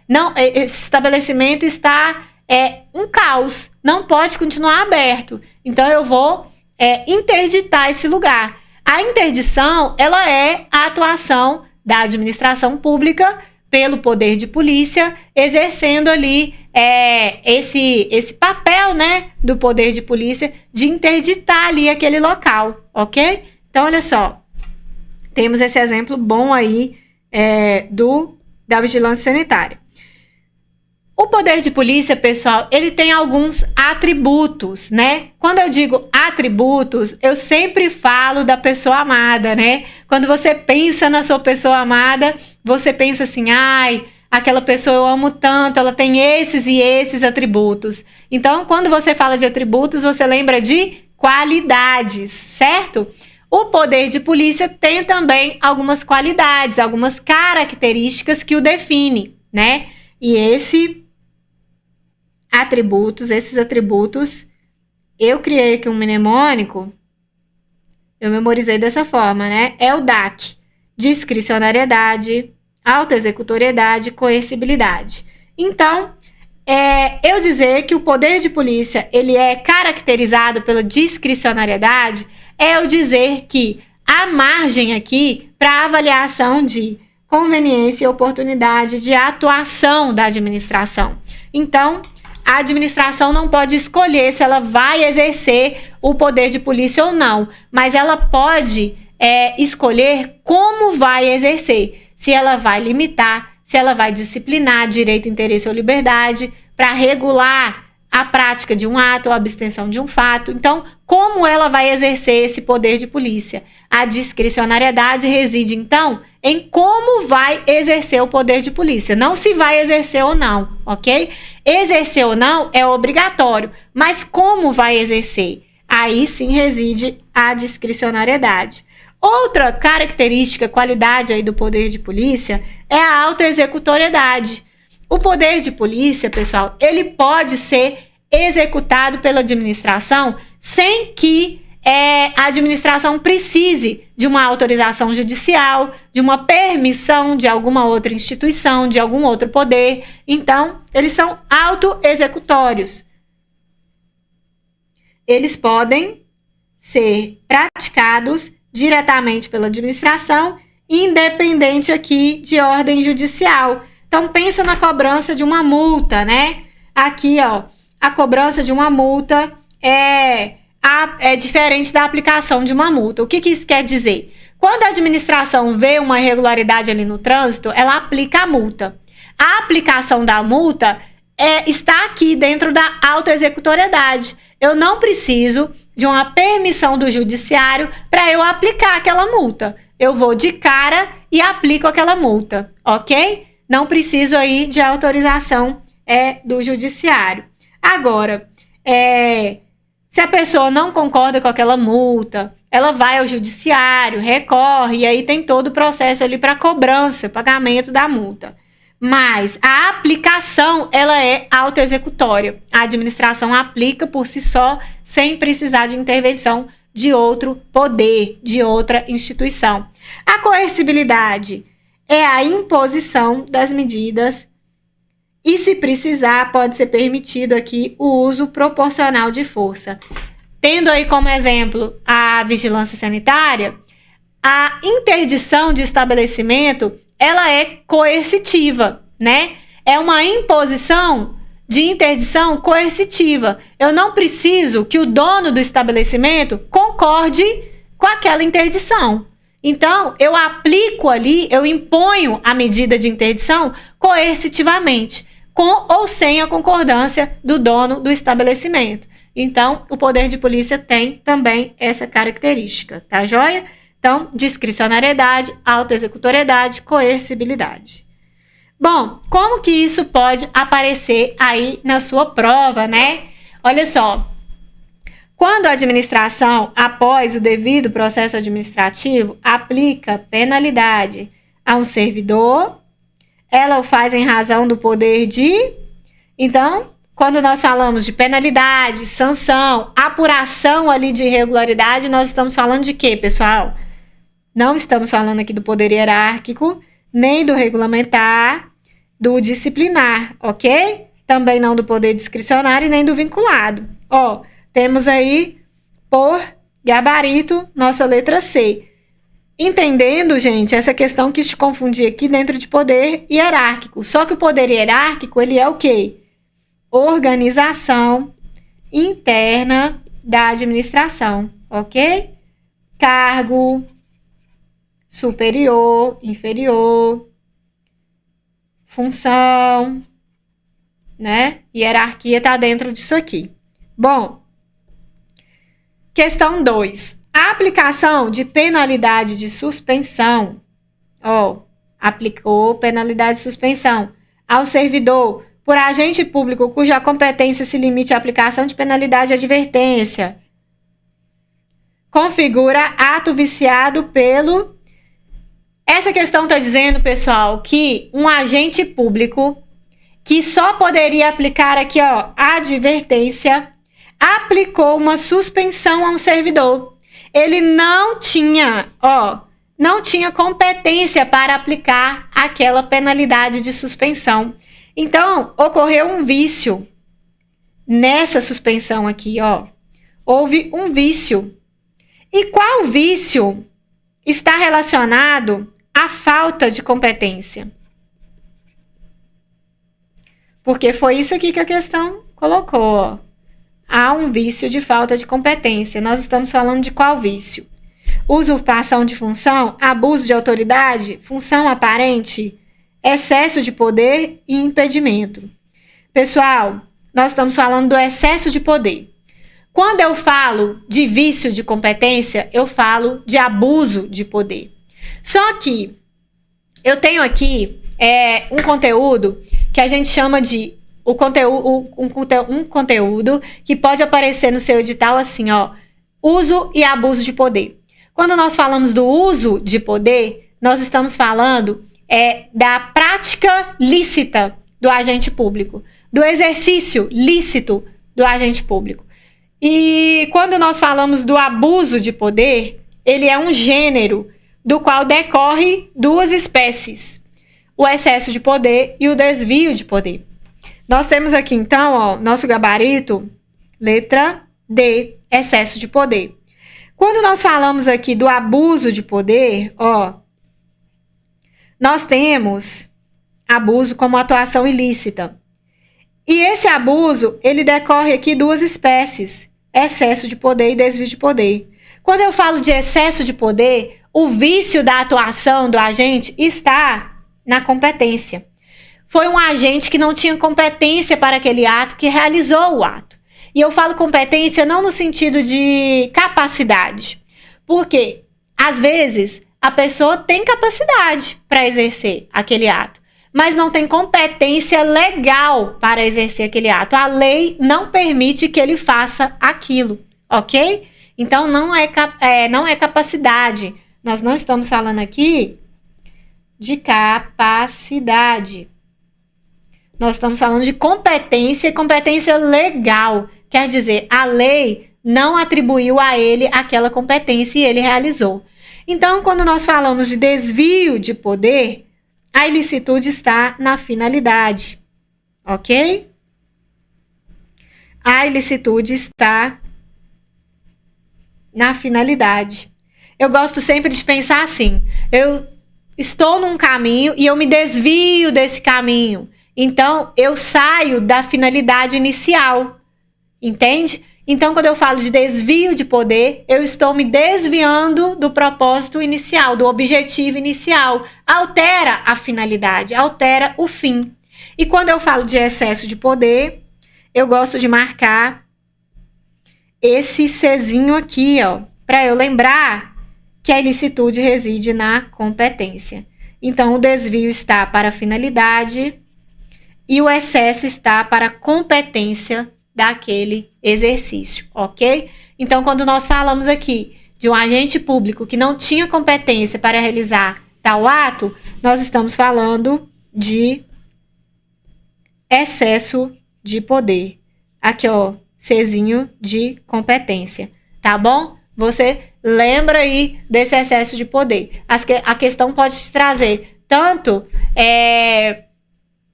não, esse estabelecimento está um caos, não pode continuar aberto, então eu vou interditar esse lugar. A interdição, ela é a atuação da administração pública pelo poder de polícia, exercendo ali esse papel, né, do poder de polícia de interditar ali aquele local, ok? Então, olha só, temos esse exemplo bom aí da vigilância sanitária. O poder de polícia, pessoal, ele tem alguns atributos, né? Quando eu digo atributos, eu sempre falo da pessoa amada, né? Quando você pensa na sua pessoa amada, você pensa assim, ai, aquela pessoa eu amo tanto, ela tem esses e esses atributos. Então, quando você fala de atributos, você lembra de qualidades, certo? O poder de polícia tem também algumas qualidades, algumas características que o definem, né? E esses atributos, eu criei aqui um mnemônico, eu memorizei dessa forma, né? É o DAC, discricionariedade, autoexecutoriedade, coercibilidade. Então, eu dizer que o poder de polícia, ele é caracterizado pela discricionariedade, é eu dizer que há margem aqui para avaliação de conveniência e oportunidade de atuação da administração. Então, a administração não pode escolher se ela vai exercer o poder de polícia ou não, mas ela pode escolher como vai exercer, se ela vai limitar, se ela vai disciplinar direito, interesse ou liberdade, para regular a prática de um ato ou abstenção de um fato. Então, como ela vai exercer esse poder de polícia? A discricionariedade reside, então, em como vai exercer o poder de polícia, não se vai exercer ou não, ok? Exercer ou não é obrigatório, mas como vai exercer? Aí sim reside a discricionariedade. Outra característica, qualidade aí do poder de polícia é a autoexecutoriedade. O poder de polícia, pessoal, ele pode ser executado pela administração sem que a administração precise de uma autorização judicial, de uma permissão de alguma outra instituição, de algum outro poder. Então, eles são autoexecutórios. Eles podem ser praticados diretamente pela administração, independente aqui de ordem judicial. Então, pensa na cobrança de uma multa, né? Aqui, ó, a cobrança de uma multa é diferente da aplicação de uma multa. O que isso quer dizer? Quando a administração vê uma irregularidade ali no trânsito, ela aplica a multa. A aplicação da multa está aqui dentro da autoexecutoriedade. Eu não preciso de uma permissão do judiciário para eu aplicar aquela multa. Eu vou de cara e aplico aquela multa, ok? Não preciso aí de autorização do judiciário. Agora, se a pessoa não concorda com aquela multa, ela vai ao judiciário, recorre, e aí tem todo o processo ali para cobrança, pagamento da multa. Mas a aplicação, ela é autoexecutória. A administração aplica por si só, sem precisar de intervenção de outro poder, de outra instituição. A coercibilidade é a imposição das medidas E se precisar, pode ser permitido aqui o uso proporcional de força. Tendo aí como exemplo a vigilância sanitária, a interdição de estabelecimento, ela é coercitiva, né? É uma imposição de interdição coercitiva. Eu não preciso que o dono do estabelecimento concorde com aquela interdição. Então, eu aplico ali, eu imponho a medida de interdição coercitivamente, com ou sem a concordância do dono do estabelecimento. Então, o poder de polícia tem também essa característica, tá joia? Então, discricionariedade, autoexecutoriedade, coercibilidade. Bom, como que isso pode aparecer aí na sua prova, né? Olha só, quando a administração, após o devido processo administrativo, aplica penalidade a um servidor, ela o faz em razão do poder de... Então, quando nós falamos de penalidade, sanção, apuração ali de irregularidade, nós estamos falando de quê, pessoal? Não estamos falando aqui do poder hierárquico, nem do regulamentar, do disciplinar, ok? Também não do poder discricionário e nem do vinculado. Ó, temos aí, por gabarito, nossa letra C. Entendendo, gente, essa questão que se confundir aqui dentro de poder hierárquico. Só que o poder hierárquico, ele é o quê? Organização interna da administração, ok? Cargo, superior, inferior, função, né? Hierarquia está dentro disso aqui. Bom, questão 2. A aplicação de penalidade de suspensão, aplicou penalidade de suspensão ao servidor por agente público cuja competência se limite à aplicação de penalidade de advertência, configura ato viciado pelo... Essa questão está dizendo, pessoal, que um agente público que só poderia aplicar aqui, advertência, aplicou uma suspensão a um servidor. Ele não tinha competência para aplicar aquela penalidade de suspensão. Então, ocorreu um vício nessa suspensão aqui, Houve um vício. E qual vício está relacionado à falta de competência? Porque foi isso aqui que a questão colocou, Há um vício de falta de competência. Nós estamos falando de qual vício? Usurpação de função, abuso de autoridade, função aparente, excesso de poder e impedimento. Pessoal, nós estamos falando do excesso de poder. Quando eu falo de vício de competência, eu falo de abuso de poder. Só que eu tenho aqui um conteúdo que a gente chama de um conteúdo que pode aparecer no seu edital assim, uso e abuso de poder. Quando nós falamos do uso de poder, nós estamos falando da prática lícita do agente público, do exercício lícito do agente público. E quando nós falamos do abuso de poder, ele é um gênero do qual decorre duas espécies, o excesso de poder e o desvio de poder. Nós temos aqui, então, nosso gabarito, letra D, excesso de poder. Quando nós falamos aqui do abuso de poder, nós temos abuso como atuação ilícita. E esse abuso, ele decorre aqui duas espécies, excesso de poder e desvio de poder. Quando eu falo de excesso de poder, o vício da atuação do agente está na competência. Foi um agente que não tinha competência para aquele ato, que realizou o ato. E eu falo competência não no sentido de capacidade. Porque, às vezes, a pessoa tem capacidade para exercer aquele ato, mas não tem competência legal para exercer aquele ato. A lei não permite que ele faça aquilo, ok? Então, não é capacidade. Nós não estamos falando aqui de capacidade. Nós estamos falando de competência e competência legal. Quer dizer, a lei não atribuiu a ele aquela competência e ele realizou. Então, quando nós falamos de desvio de poder, a ilicitude está na finalidade, ok? A ilicitude está na finalidade. Eu gosto sempre de pensar assim, eu estou num caminho e eu me desvio desse caminho. Então, eu saio da finalidade inicial, entende? Então, quando eu falo de desvio de poder, eu estou me desviando do propósito inicial, do objetivo inicial. Altera a finalidade, altera o fim. E quando eu falo de excesso de poder, eu gosto de marcar esse Czinho aqui, ó, para eu lembrar que a ilicitude reside na competência. Então, o desvio está para a finalidade e o excesso está para a competência daquele exercício, ok? Então, quando nós falamos aqui de um agente público que não tinha competência para realizar tal ato, nós estamos falando de excesso de poder. Aqui, ó, Czinho de competência, tá bom? Você lembra aí desse excesso de poder. A questão pode te trazer tanto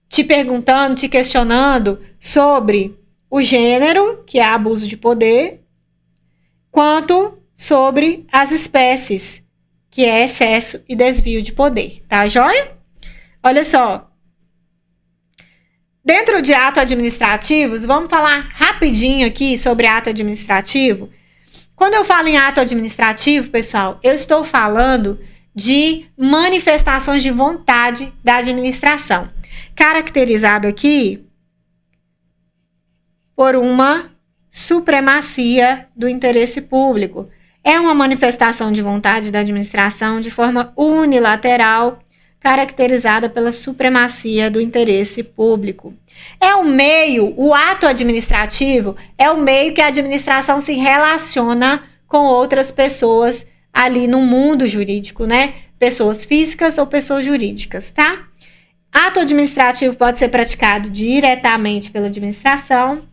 te perguntando, te questionando sobre o gênero, que é abuso de poder, quanto sobre as espécies, que é excesso e desvio de poder, tá joia? Olha só. Dentro de atos administrativos, vamos falar rapidinho aqui sobre ato administrativo. Quando eu falo em ato administrativo, pessoal, eu estou falando de manifestações de vontade da administração, caracterizado aqui por uma supremacia do interesse público. É uma manifestação de vontade da administração de forma unilateral, caracterizada pela supremacia do interesse público. É o meio, o ato administrativo é o meio que a administração se relaciona com outras pessoas ali no mundo jurídico, né? Pessoas físicas ou pessoas jurídicas, tá? Ato administrativo pode ser praticado diretamente pela administração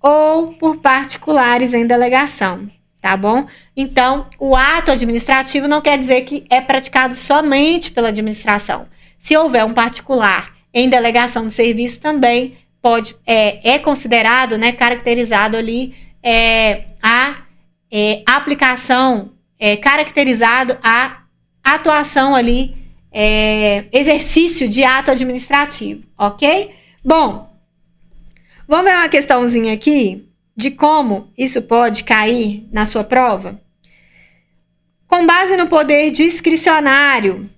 ou por particulares em delegação, tá bom? Então, o ato administrativo não quer dizer que é praticado somente pela administração. Se houver um particular em delegação de serviço, também pode é considerado, né, caracterizado ali a aplicação, caracterizado a atuação ali, exercício de ato administrativo, ok? Bom, vamos ver uma questãozinha aqui de como isso pode cair na sua prova. Com base no poder discricionário,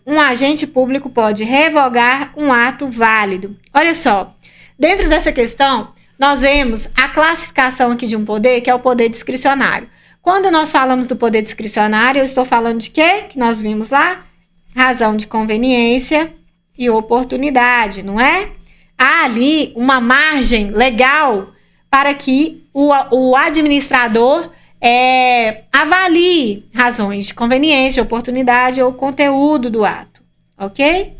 um agente público pode revogar um ato válido. Olha só, dentro dessa questão, nós vemos a classificação aqui de um poder, que é o poder discricionário. Quando nós falamos do poder discricionário, eu estou falando de quê? Que nós vimos lá? Razão de conveniência e oportunidade, não é? Há ali uma margem legal para que o administrador avalie razões de conveniência, oportunidade ou conteúdo do ato, ok?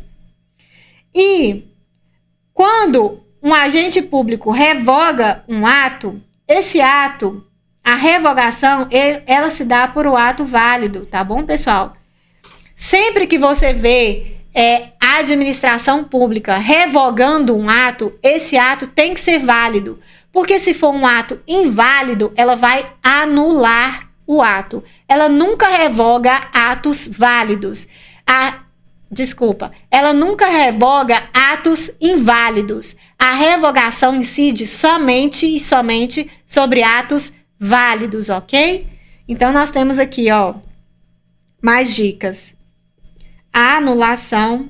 E quando um agente público revoga um ato, esse ato, a revogação, ela se dá por um ato válido, tá bom, pessoal? Sempre que você vê a administração pública revogando um ato, esse ato tem que ser válido. Porque se for um ato inválido, ela vai anular o ato. Ela nunca revoga atos válidos. Ela nunca revoga atos inválidos. A revogação incide somente e somente sobre atos válidos, ok? Então, nós temos aqui, ó, mais dicas. A anulação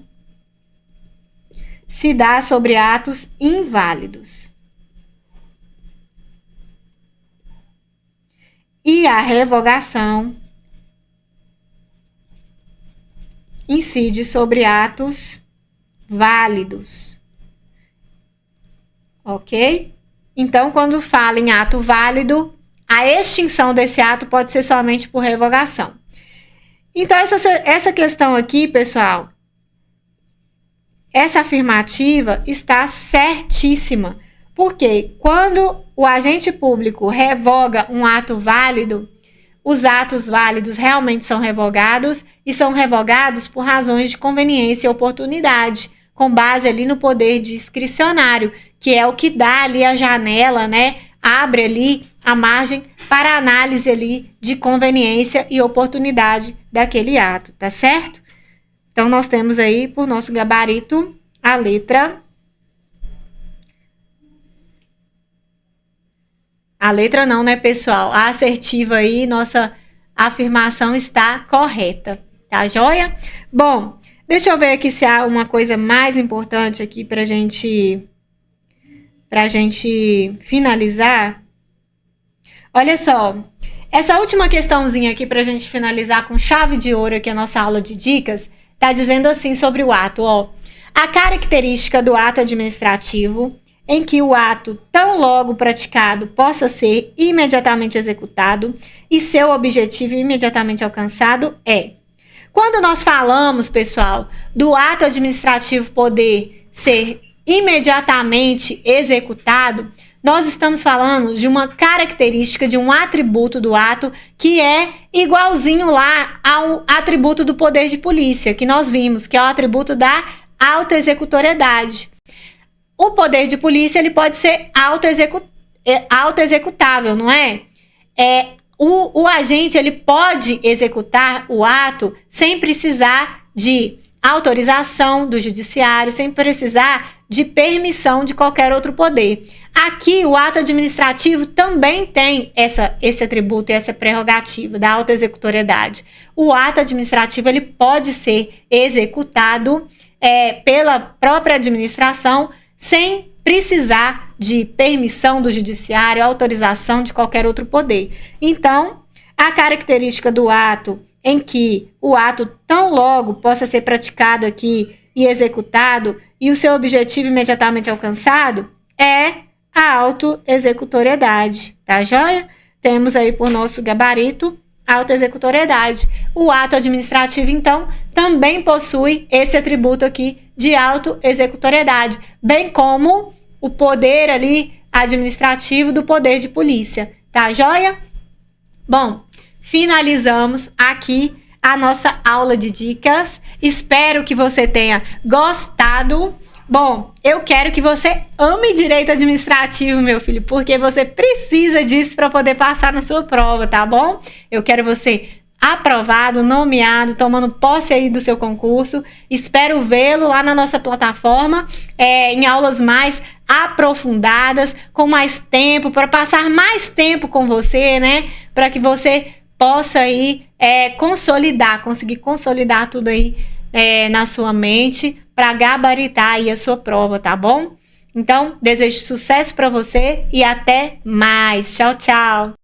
se dá sobre atos inválidos. E a revogação incide sobre atos válidos. Ok? Então, quando fala em ato válido, a extinção desse ato pode ser somente por revogação. Então, essa questão aqui, pessoal, essa afirmativa está certíssima. Porque quando o agente público revoga um ato válido, os atos válidos realmente são revogados e são revogados por razões de conveniência e oportunidade. com base ali no poder discricionário, que é o que dá ali a janela, né? Abre ali a margem para análise ali de conveniência e oportunidade daquele ato, tá certo? Então, nós temos aí, por nosso gabarito, a letra... A letra não, né, pessoal? A assertiva aí, nossa afirmação está correta, tá joia? Bom, deixa eu ver aqui se há uma coisa mais importante aqui pra gente finalizar. Olha só, essa última questãozinha aqui pra gente finalizar com chave de ouro aqui a nossa aula de dicas, tá dizendo assim sobre o ato, ó. A característica do ato administrativo em que o ato tão logo praticado possa ser imediatamente executado e seu objetivo imediatamente alcançado é. Quando nós falamos, pessoal, do ato administrativo poder ser imediatamente executado, nós estamos falando de uma característica, de um atributo do ato que é igualzinho lá ao atributo do poder de polícia, que nós vimos, que é o atributo da autoexecutoriedade. O poder de polícia, ele pode ser autoexecutável, não é? O agente, ele pode executar o ato sem precisar de autorização do judiciário, sem precisar de permissão de qualquer outro poder. Aqui, o ato administrativo também tem esse atributo e essa prerrogativa da autoexecutoriedade. O ato administrativo, ele pode ser executado pela própria administração sem precisar de permissão do judiciário, autorização de qualquer outro poder. Então, a característica do ato em que o ato tão logo possa ser praticado aqui e executado e o seu objetivo imediatamente alcançado é a autoexecutoriedade, tá joia? Temos aí por nosso gabarito autoexecutoriedade. O ato administrativo, então, também possui esse atributo aqui de autoexecutoriedade, bem como o poder ali administrativo do poder de polícia, tá joia? Bom, finalizamos aqui a nossa aula de dicas. Espero que você tenha gostado. Bom, eu quero que você ame direito administrativo, meu filho, porque você precisa disso para poder passar na sua prova, tá bom? Eu quero você aprovado, nomeado, tomando posse aí do seu concurso. Espero vê-lo lá na nossa plataforma, em aulas mais aprofundadas, com mais tempo, para passar mais tempo com você, né? Para que você possa aí conseguir consolidar tudo aí na sua mente, para gabaritar aí a sua prova, tá bom? Então, desejo sucesso para você e até mais. Tchau, tchau!